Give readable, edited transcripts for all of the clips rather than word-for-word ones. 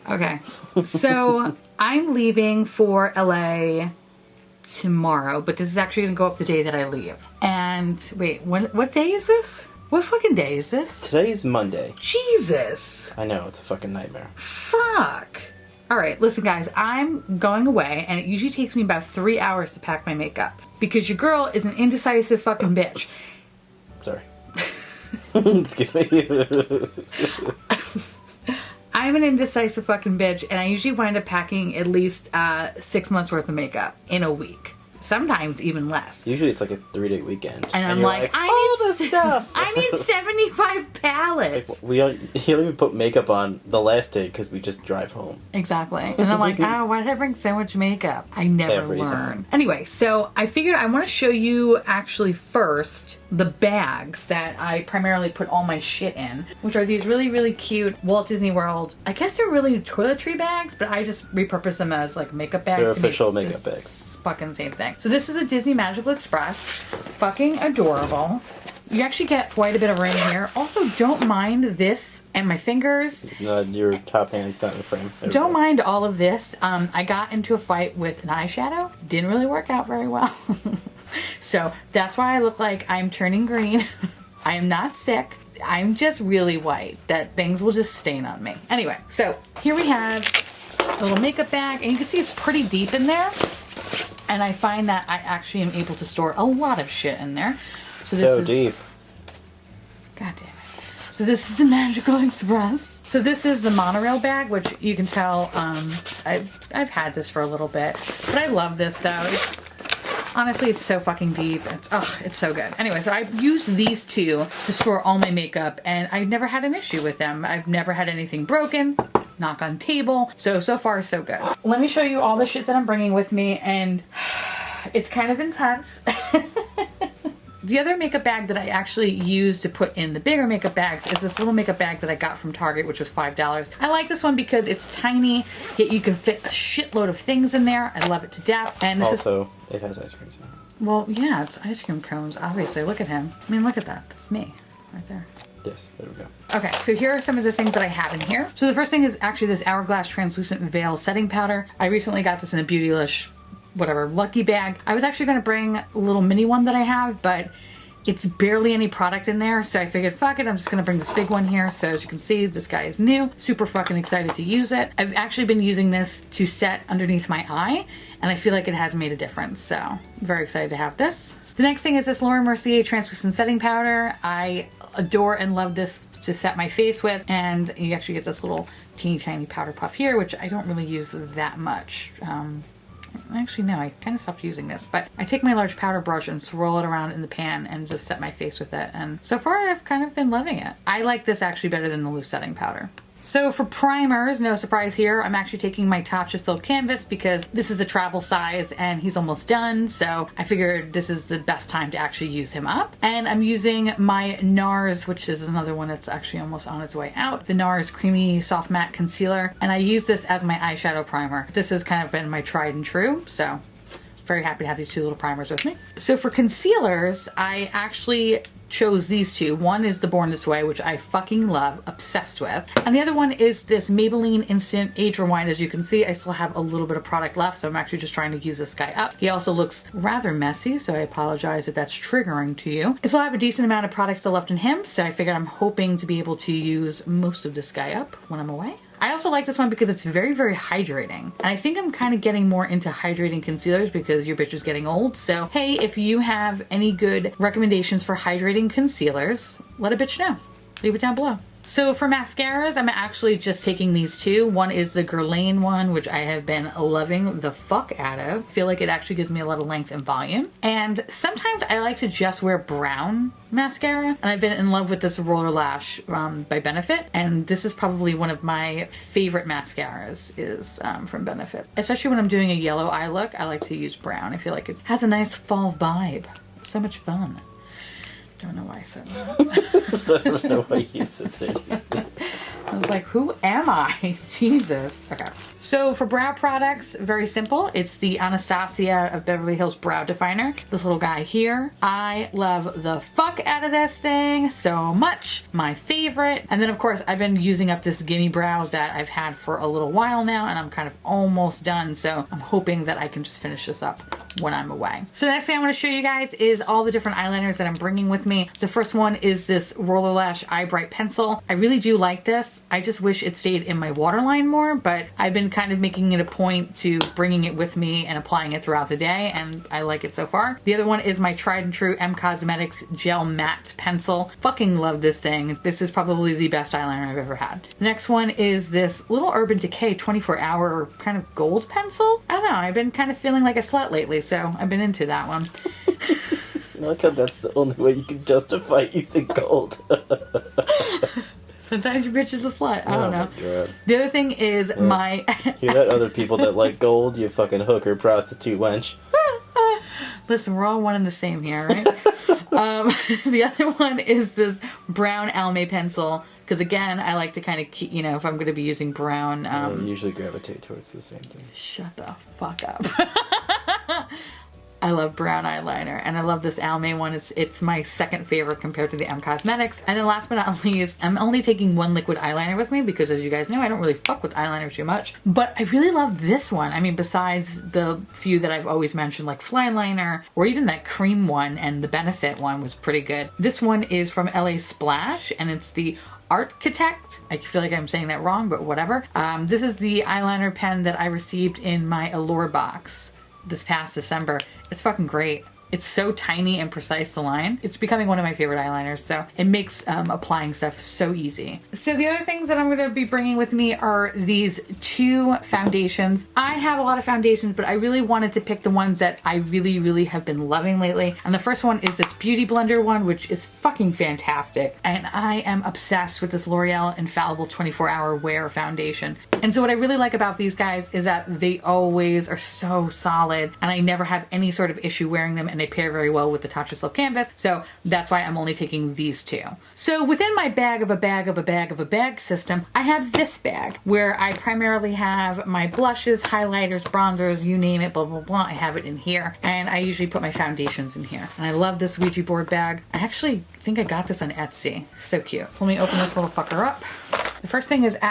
Okay. So I'm leaving for LA tomorrow, but this is actually going to go up the day that I leave. And wait, what day is this? What fucking day is this? Today's Monday. Jesus. I know, it's a fucking nightmare. Fuck. All right, listen guys, I'm going away and it usually takes me about 3 hours to pack my makeup because your girl is an indecisive fucking bitch. Sorry. Excuse me. I'm an indecisive fucking bitch and I usually wind up packing at least 6 months worth of makeup in a week. Sometimes even less. Usually it's like a 3-day weekend. And I'm like, all this stuff. I need 75 palettes. Like, you don't even put makeup on the last day because we just drive home. Exactly. And I'm like, why did I bring so much makeup? I never learn. Anyway, so I figured I want to show you actually first the bags that I primarily put all my shit in, which are these really, really cute Walt Disney World. I guess they're really toiletry bags, but I just repurpose them as like makeup bags. They're official makeup bags. Fucking same thing. So this is a Disney Magical Express. Fucking adorable. You actually get quite a bit of room here. Also, don't mind this and my fingers. Your top hand's not in the frame. Don't mind all of this. I got into a fight with an eyeshadow. Didn't really work out very well. So that's why I look like I'm turning green. I am not sick. I'm just really white. That things will just stain on me. Anyway, so here we have a little makeup bag. And you can see it's pretty deep in there. And I find that I actually am able to store a lot of shit in there. So this is deep. God damn it. So this is a Magical Express. So this is the monorail bag, which you can tell I've had this for a little bit. But I love this though. Honestly, it's so fucking deep. It's so good. Anyway, so I've used these two to store all my makeup and I've never had an issue with them. I've never had anything broken. Knock on table. So far, so good. Let me show you all the shit that I'm bringing with me, and it's kind of intense. The other makeup bag that I actually use to put in the bigger makeup bags is this little makeup bag that I got from Target, which was $5. I like this one because it's tiny, yet you can fit a shitload of things in there. I love it to death. And this it has ice cream in it. Well, yeah, it's ice cream cones, obviously. Look at him. I mean, look at that. That's me right there. Yes, there we go. Okay, so here are some of the things that I have in here. So the first thing is actually this Hourglass Translucent Veil Setting Powder. I recently got this in a Beautylish, whatever, lucky bag. I was actually going to bring a little mini one that I have, but it's barely any product in there. So I figured, fuck it, I'm just going to bring this big one here. So as you can see, this guy is new. Super fucking excited to use it. I've actually been using this to set underneath my eye, and I feel like it has made a difference. So I'm very excited to have this. The next thing is this Laura Mercier Translucent Setting Powder. I adore and love this to set my face with, and you actually get this little teeny tiny powder puff here, which I don't really use that much. Actually, no, I kind of stopped using this, but I take my large powder brush and swirl it around in the pan and just set my face with it, and so far I've kind of been loving it. I like this actually better than the loose setting powder. So for primers, no surprise here, I'm actually taking my Tatcha Silk Canvas because this is a travel size and he's almost done, so I figured this is the best time to actually use him up. And I'm using my NARS, which is another one that's actually almost on its way out, the NARS Creamy Soft Matte Concealer, and I use this as my eyeshadow primer. This has kind of been my tried and true, so very happy to have these two little primers with me. So for concealers, I actually chose these two. One is the Born This Way, which I fucking love, obsessed with. And the other one is this Maybelline Instant Age Rewind. As you can see, I still have a little bit of product left, so I'm actually just trying to use this guy up. He also looks rather messy, so I apologize if that's triggering to you. I still have a decent amount of product still left in him, so I figured I'm hoping to be able to use most of this guy up when I'm away. I also like this one because it's very, very hydrating. And I think I'm kind of getting more into hydrating concealers because your bitch is getting old. So, hey, if you have any good recommendations for hydrating concealers, let a bitch know. Leave it down below. So for mascaras, I'm actually just taking these two. One is the Guerlain one, which I have been loving the fuck out of. I feel like it actually gives me a lot of length and volume. And sometimes I like to just wear brown mascara. And I've been in love with this Roller Lash by Benefit. And this is probably one of my favorite mascaras is from Benefit. Especially when I'm doing a yellow eye look, I like to use brown. I feel like it has a nice fall vibe. So much fun. Don't know why I said that. I don't know why you said that. I was like, who am I? Jesus. Okay. So for brow products, very simple. It's the Anastasia of Beverly Hills Brow Definer. This little guy here. I love the fuck out of this thing so much. My favorite. And then of course I've been using up this Gimme Brow that I've had for a little while now, and I'm kind of almost done. So I'm hoping that I can just finish this up when I'm away. So the next thing I want to show you guys is all the different eyeliners that I'm bringing with me. The first one is this Roller Lash Eye Bright Pencil. I really do like this. I just wish it stayed in my waterline more, but I've been kind of making it a point to bringing it with me and applying it throughout the day, and I like it so far. The other one is my tried and true M Cosmetics Gel Matte Pencil. Fucking love this thing. This is probably the best eyeliner I've ever had. The next one is this little Urban Decay 24-hour kind of gold pencil. I don't know, I've been kind of feeling like a slut lately, so I've been into that one. I like how that's the only way you can justify using gold. Sometimes your bitch is a slut. I don't know. God. The other thing is my... Hear that, other people that like gold? You fucking hooker, prostitute, wench. Listen, we're all one and the same here, right? The other one is this brown Almay pencil. Because again, I like to kind of keep, you know, if I'm going to be using brown... I usually gravitate towards the same thing. Shut the fuck up. I love brown eyeliner, and I love this Almay one. It's my second favorite compared to the M Cosmetics. And then last but not least, I'm only taking one liquid eyeliner with me because, as you guys know, I don't really fuck with eyeliner too much. But I really love this one. I mean, besides the few that I've always mentioned, like Flyliner, or even that cream one, and the Benefit one was pretty good. This one is from LA Splash, and it's the Architect. I feel like I'm saying that wrong, but whatever. This is the eyeliner pen that I received in my Allure box this past December. It's fucking great. It's so tiny and precise to line. It's becoming one of my favorite eyeliners, so it makes applying stuff so easy. So the other things that I'm going to be bringing with me are these two foundations. I have a lot of foundations, but I really wanted to pick the ones that I really, really have been loving lately. And the first one is this Beauty Blender one, which is fucking fantastic. And I am obsessed with this L'Oreal Infallible 24-Hour Wear Foundation. And so what I really like about these guys is that they always are so solid, and I never have any sort of issue wearing them, and they pair very well with the Tatcha Silk Canvas. So that's why I'm only taking these two. So within my bag of a bag of a bag of a bag system, I have this bag where I primarily have my blushes, highlighters, bronzers, you name it, blah, blah, blah. I have it in here. And I usually put my foundations in here. And I love this Ouija board bag. I actually think I got this on Etsy. So cute. So let me open this little fucker up. The first thing is it's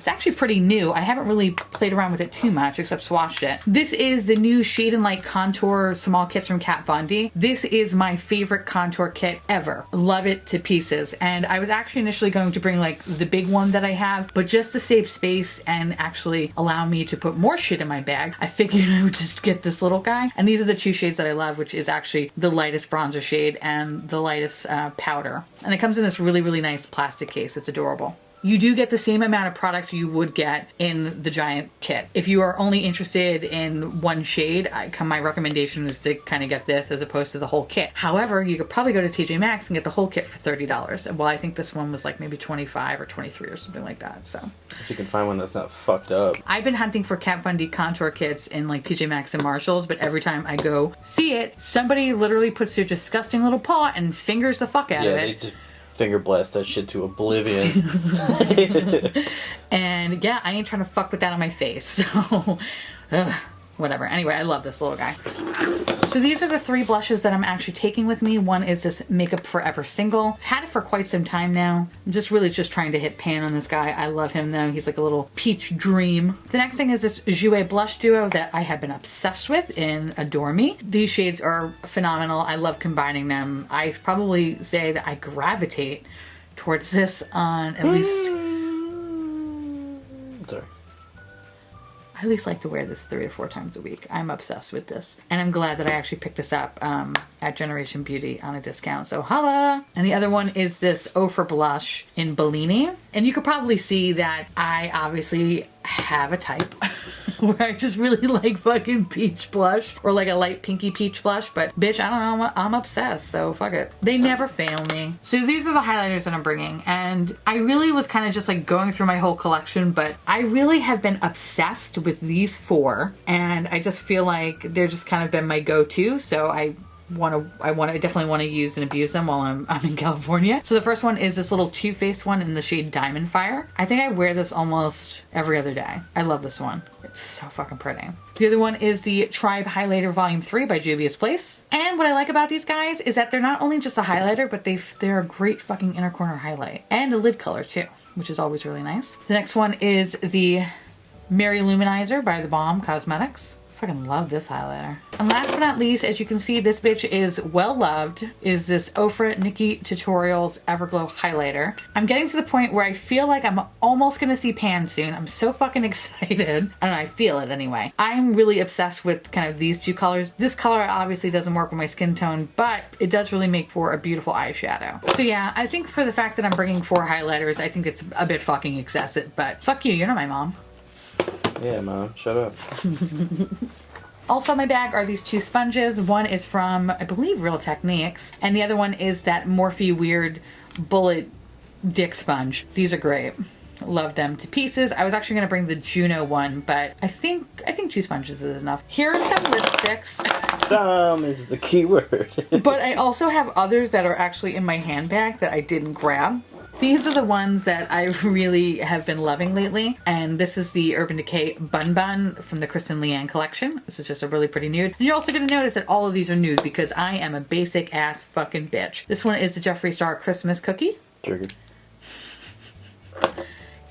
actually pretty new. I haven't really played around with it too much except swatched it. This is the new Shade and Light Contour Small Kits from Kat Von D. This is my favorite contour kit ever. Love it to pieces. And I was actually initially going to bring like the big one that I have, but just to save space and actually allow me to put more shit in my bag, I figured I would just get this little guy. And these are the two shades that I love, which is actually the lightest bronzer shade and the lightest powder. And it comes in this really, really nice plastic case. It's adorable. You do get the same amount of product you would get in the giant kit. If you are only interested in one shade, my recommendation is to kind of get this as opposed to the whole kit. However, you could probably go to TJ Maxx and get the whole kit for $30. Well, I think this one was like maybe 25 or 23 or something like that. So if you can find one that's not fucked up. I've been hunting for Kat Von D contour kits in like TJ Maxx and Marshalls, but every time I go see it, somebody literally puts their disgusting little paw and fingers the fuck out of it. They just finger blast that shit to oblivion. And yeah, I ain't trying to fuck with that on my face. So, whatever. Anyway, I love this little guy. So these are the three blushes that I'm actually taking with me. One is this Makeup Forever Single. I've had it for quite some time now. I'm really just trying to hit pan on this guy. I love him though. He's like a little peach dream. The next thing is this Jouer Blush Duo that I have been obsessed with in Adore Me. These shades are phenomenal. I love combining them. I probably say that I gravitate towards this on at least... Sorry. I at least like to wear this 3 to 4 times a week. I'm obsessed with this. And I'm glad that I actually picked this up at Generation Beauty on a discount. So holla! And the other one is this Ofra Blush in Bellini. And you could probably see that I obviously have a type where I just really like fucking peach blush or like a light pinky peach blush, but bitch, I don't know, I'm obsessed, so fuck it. They never fail me. So these are the highlighters that I'm bringing, and I really was kind of just like going through my whole collection, but I really have been obsessed with these 4, and I just feel like they're just kind of been my go-to, so I I definitely want to use and abuse them while I'm in California. So the first one is this little Too Faced one in the shade Diamond Fire. I think I wear this almost every other day. I love this one. It's so fucking pretty. The other one is the Tribe Highlighter Volume 3 by Juvia's Place. And what I like about these guys is that they're not only just a highlighter, but they're a great fucking inner corner highlight. And a lid color too, which is always really nice. The next one is the Mary Luminizer by The Balm Cosmetics. Fucking love this highlighter. And last but not least, as you can see, this bitch is well loved, is this Ofra Nikki Tutorials Everglow highlighter. I'm getting to the point where I feel like I'm almost gonna see pan soon. I'm so fucking excited. I don't know, I feel it anyway. I'm really obsessed with kind of these two colors. This color obviously doesn't work with my skin tone, but it does really make for a beautiful eyeshadow. So yeah, I think for the fact that I'm bringing 4 highlighters, I think it's a bit fucking excessive, but fuck you, you're not my mom. Yeah, Mom, shut up. Also in my bag are these 2 sponges. One is from, I believe, Real Techniques, and the other one is that Morphe Weird Bullet Dick Sponge. These are great. Love them to pieces. I was actually going to bring the Juno one, but I think 2 sponges is enough. Here are some lipsticks. Some is the key word. But I also have others that are actually in my handbag that I didn't grab. These are the ones that I really have been loving lately, and this is the Urban Decay Bun Bun from the Kristen Leanne collection. This is just a really pretty nude. And you're also going to notice that all of these are nude because I am a basic ass fucking bitch. This one is the Jeffree Star Christmas Cookie. Triggered.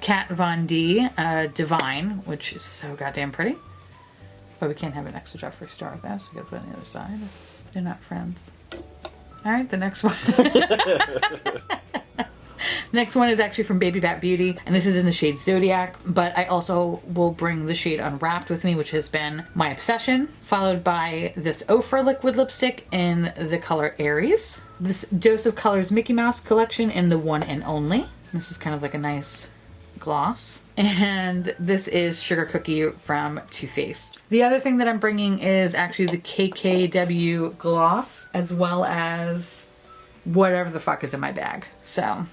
Kat Von D Divine, which is so goddamn pretty. But we can't have it next to Jeffree Star with that, so we gotta put it on the other side. They're not friends. Alright, the next one. Next one is actually from Baby Bat Beauty, and this is in the shade Zodiac, but I also will bring the shade Unwrapped with me, which has been my obsession, followed by this Ofra liquid lipstick in the color Aries, this Dose of Colors Mickey Mouse collection in the One and Only. This is kind of like a nice gloss. And this is Sugar Cookie from Too Faced. The other thing that I'm bringing is actually the KKW gloss, as well as whatever the fuck is in my bag. So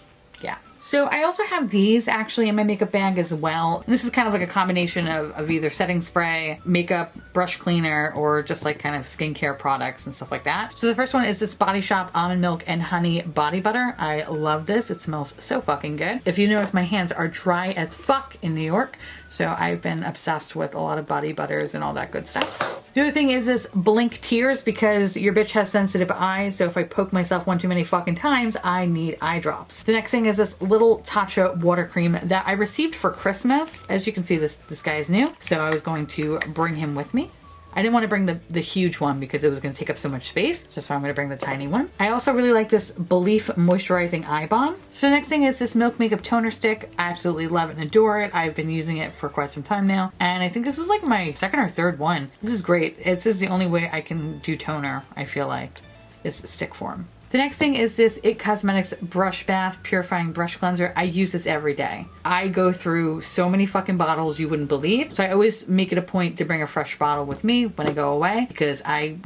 yeah. So I also have these actually in my makeup bag as well. And this is kind of like a combination of either setting spray, makeup, brush cleaner, or just like kind of skincare products and stuff like that. So the first one is this Body Shop Almond Milk and Honey Body Butter. I love this. It smells so fucking good. If you notice, my hands are dry as fuck in New York. So I've been obsessed with a lot of body butters and all that good stuff. The other thing is this Blink Tears, because your bitch has sensitive eyes. So if I poke myself one too many fucking times, I need eye drops. The next thing is this little Tatcha water cream that I received for Christmas. As you can see, this guy is new. So I was going to bring him with me. I didn't want to bring the huge one because it was going to take up so much space. Just so I'm going to bring the tiny one. I also really like this Belief Moisturizing Eye Balm. So the next thing is this Milk Makeup Toner Stick. I absolutely love it and adore it. I've been using it for quite some time now. And I think this is like my second or third one. This is great. This is the only way I can do toner, I feel like, is stick form. The next thing is this IT Cosmetics Brush Bath Purifying Brush Cleanser. I use this every day. I go through so many fucking bottles you wouldn't believe. So I always make it a point to bring a fresh bottle with me when I go away because I,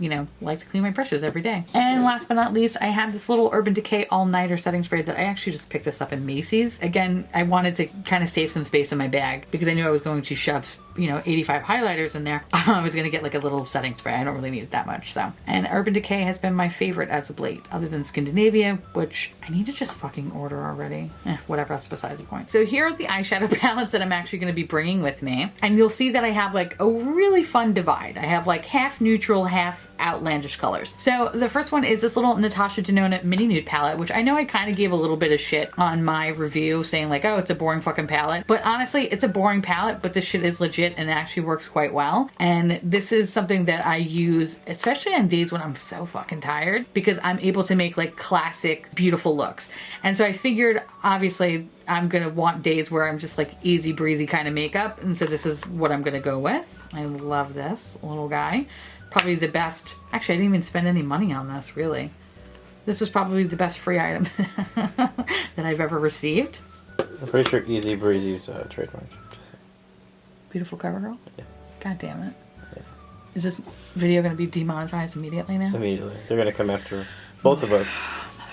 like to clean my brushes every day. And last but not least, I have this little Urban Decay All-Nighter Setting Spray that I actually just picked this up in Macy's. Again, I wanted to kind of save some space in my bag because I knew I was going to shove 85 highlighters in there. I was gonna get like a little setting spray. I don't really need it that much, so. And Urban Decay has been my favorite as of late, other than Scandinavia, which I need to just fucking order already. Whatever, that's besides the point. So here are the eyeshadow palettes that I'm actually gonna be bringing with me. And you'll see that I have like a really fun divide. I have like half neutral, half outlandish colors. So the first one is this little Natasha Denona mini nude palette, which I know I kind of gave a little bit of shit on my review saying like, oh, it's a boring fucking palette. But honestly, it's a boring palette, but this shit is legit and it actually works quite well. And this is something that I use, especially on days when I'm so fucking tired, because I'm able to make like classic, beautiful looks. And so I figured, obviously, I'm gonna want days where I'm just like easy breezy kind of makeup. And so this is what I'm gonna go with. I love this little guy. Probably the best. Actually, I didn't even spend any money on this, really. This is probably the best free item that I've ever received. I'm pretty sure Easy Breezy's trademark. Just saying. Beautiful cover girl? Yeah. God damn it. Yeah. Is this video going to be demonetized immediately now? Immediately. They're going to come after us. Both of us.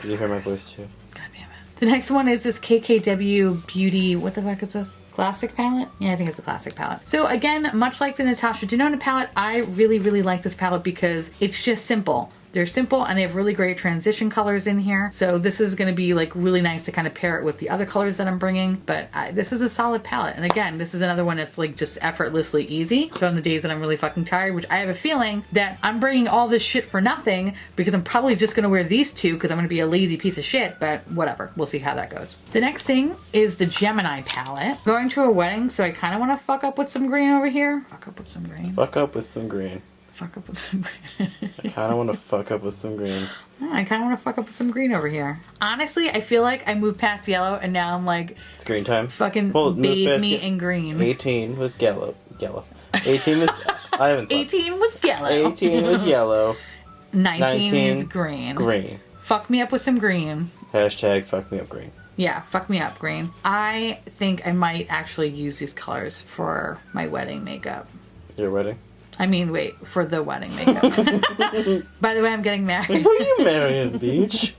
You hear my voice too. God damn it. The next one is this KKW Beauty, what the fuck is this? Classic palette? Yeah, I think it's a classic palette. So again, much like the Natasha Denona palette, I really, really like this palette because it's just simple. They're simple and they have really great transition colors in here. So this is going to be like really nice to kind of pair it with the other colors that I'm bringing. But this is a solid palette. And again, this is another one that's like just effortlessly easy. So on the days that I'm really fucking tired, which I have a feeling that I'm bringing all this shit for nothing because I'm probably just going to wear these two because I'm going to be a lazy piece of shit. But whatever. We'll see how that goes. The next thing is the Gemini palette. Going to a wedding, so I kind of want to fuck up with some green over here. Fuck up with some green. Fuck up with some green. Fuck up with some green. I kind of want to fuck up with some green. I kind of want to fuck up with some green over here. Honestly, I feel like I moved past yellow and now I'm like... It's green time. Fucking bathe me in green. 18 was yellow. 18 was... I haven't slept. 18 was yellow. 18 was yellow. 19 is green. Green. Fuck me up with some green. Hashtag fuck me up green. Yeah, fuck me up green. I think I might actually use these colors for my wedding makeup. Your wedding? I mean, wait, for the wedding makeup. By the way, I'm getting married. Who are you marrying, Beach?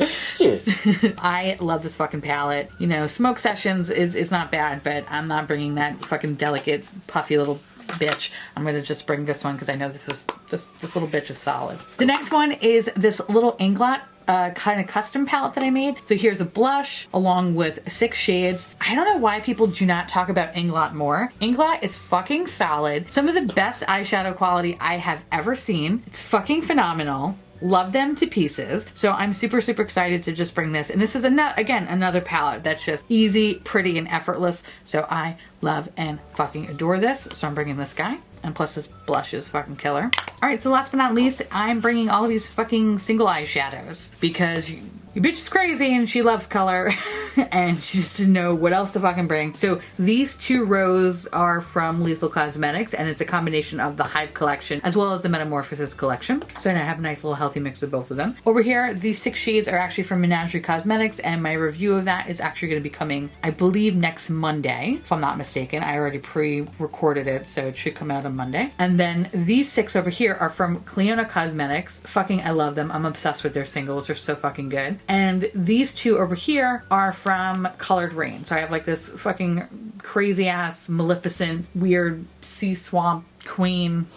Shit. I love this fucking palette. You know, Smoke Sessions is not bad, but I'm not bringing that fucking delicate, puffy little bitch. I'm gonna just bring this one because I know this little bitch is solid. The next one is this little Inglot kind of custom palette that I made. So here's a blush along with 6 shades. I don't know why people do not talk about Inglot more. Inglot is fucking solid. Some of the best eyeshadow quality I have ever seen. It's fucking phenomenal. Love them to pieces. So I'm super, super excited to just bring this. And this is, again, another palette that's just easy, pretty, and effortless. So I love and fucking adore this. So I'm bringing this guy. And plus this blush is fucking killer. All right, so last but not least, I'm bringing all of these fucking single eyeshadows because your bitch is crazy and she loves color and she just didn't know what else to fucking bring. So these 2 rows are from Lethal Cosmetics and it's a combination of the Hive collection as well as the Metamorphosis collection. So I have a nice little healthy mix of both of them. Over here, these 6 shades are actually from Menagerie Cosmetics and my review of that is actually going to be coming, I believe, next Monday, if I'm not mistaken. I already pre-recorded it, so it should come out on Monday. And then these 6 over here are from Cleona Cosmetics. Fucking, I love them. I'm obsessed with their singles. They're so fucking good. And these 2 over here are from Colored Rain. So I have like this fucking crazy ass, maleficent, weird sea swamp queen.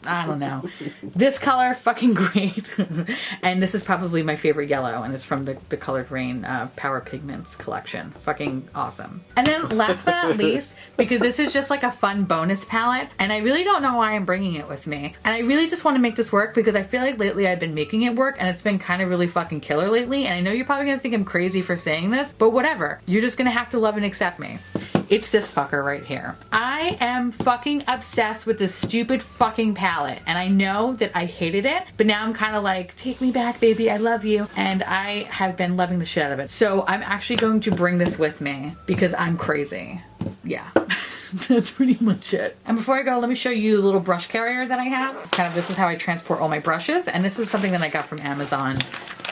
I don't know. This color, fucking great. And this is probably my favorite yellow, and it's from the Colored Rain Power Pigments collection. Fucking awesome. And then last but not least, because this is just like a fun bonus palette, and I really don't know why I'm bringing it with me. And I really just want to make this work because I feel like lately I've been making it work, and it's been kind of really fucking killer lately. And I know you're probably going to think I'm crazy for saying this, but whatever. You're just going to have to love and accept me. It's this fucker right here. I am fucking obsessed with this stupid fucking palette. And I know that I hated it, but now I'm kind of like, take me back, baby. I love you. And I have been loving the shit out of it. So I'm actually going to bring this with me because I'm crazy. Yeah. That's pretty much it. And before I go, let me show you the little brush carrier that I have. Kind of, this is how I transport all my brushes. And this is something that I got from Amazon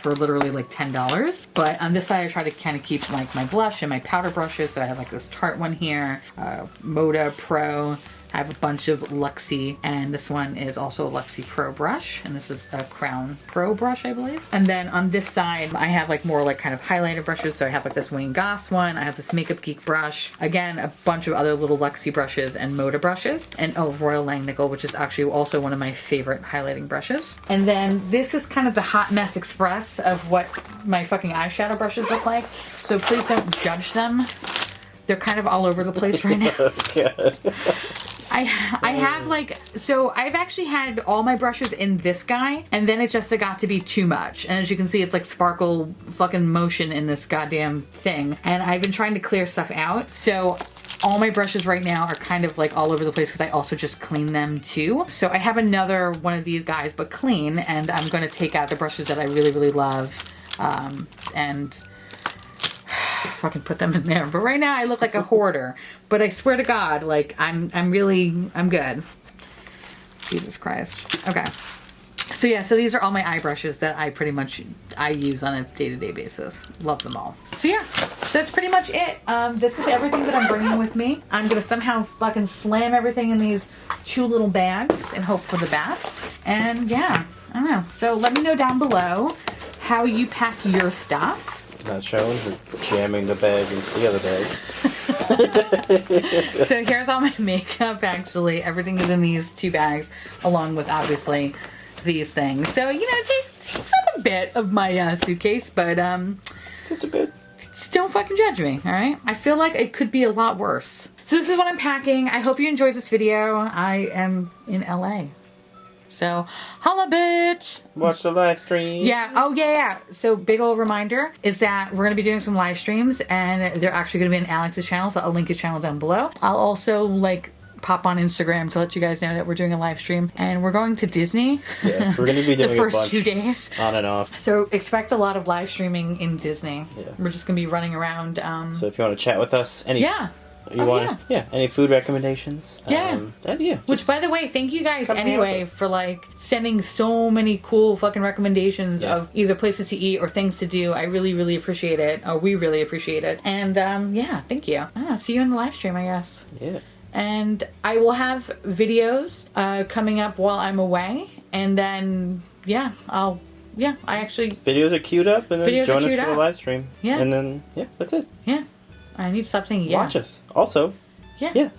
for literally like $10. But on this side, I try to kind of keep like my blush and my powder brushes. So I have like this Tarte one here, Moda Pro. I have a bunch of Luxie, and this one is also a Luxie Pro brush, and this is a Crown Pro brush, I believe. And then on this side, I have like more like kind of highlighter brushes, so I have like this Wayne Goss one, I have this Makeup Geek brush, again, a bunch of other little Luxie brushes and Moda brushes, and Royal Langnickel, which is actually also one of my favorite highlighting brushes. And then this is kind of the Hot Mess Express of what my fucking eyeshadow brushes look like, so please don't judge them. They're kind of all over the place right now. I have like, so I've actually had all my brushes in this guy, and then it just got to be too much. And as you can see, it's like sparkle fucking motion in this goddamn thing. And I've been trying to clear stuff out. So all my brushes right now are kind of like all over the place because I also just clean them too. So I have another one of these guys, but clean, and I'm going to take out the brushes that I really, really love. And fucking put them in there. But right now I look like a hoarder. But I swear to God, like I'm good. Jesus Christ. Okay. So yeah, so these are all my eye brushes that I use on a day-to-day basis. Love them all. So yeah, so that's pretty much it. This is everything that I'm bringing with me. I'm gonna somehow fucking slam everything in these 2 little bags and hope for the best. And yeah, I don't know. So let me know down below how you pack your stuff. Not showing, we're jamming the bag into the other bag. So here's all my makeup, actually. Everything is in these 2 bags, along with, obviously, these things. So, you know, it takes up a bit of my suitcase, but Just a bit. just don't fucking judge me, alright? I feel like it could be a lot worse. So this is what I'm packing. I hope you enjoyed this video. I am in LA. So, holla bitch! Watch the live stream. Yeah, oh yeah. So big old reminder is that we're going to be doing some live streams and they're actually going to be on Alex's channel, so I'll link his channel down below. I'll also like pop on Instagram to let you guys know that we're doing a live stream and we're going to Disney. Yeah, we're going to be doing the first a bunch 2 days. on and off. So expect a lot of live streaming in Disney. Yeah. We're just going to be running around. So if you want to chat with us, any any food recommendations? Yeah. Which, by the way, thank you guys anyway for like sending so many cool fucking recommendations of either places to eat or things to do. I really, really appreciate it. We really appreciate it. And yeah, thank you. See you in the live stream, I guess. Yeah. And I will have videos coming up while I'm away. And then, I actually... Videos are queued up, and then join us for the live stream. Yeah. And then, that's it. Yeah. I need to stop saying yeah. Watch us. Also, yeah.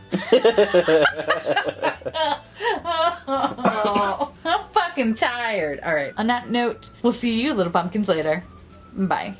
Oh, I'm fucking tired. All right. On that note, we'll see you little pumpkins later. Bye.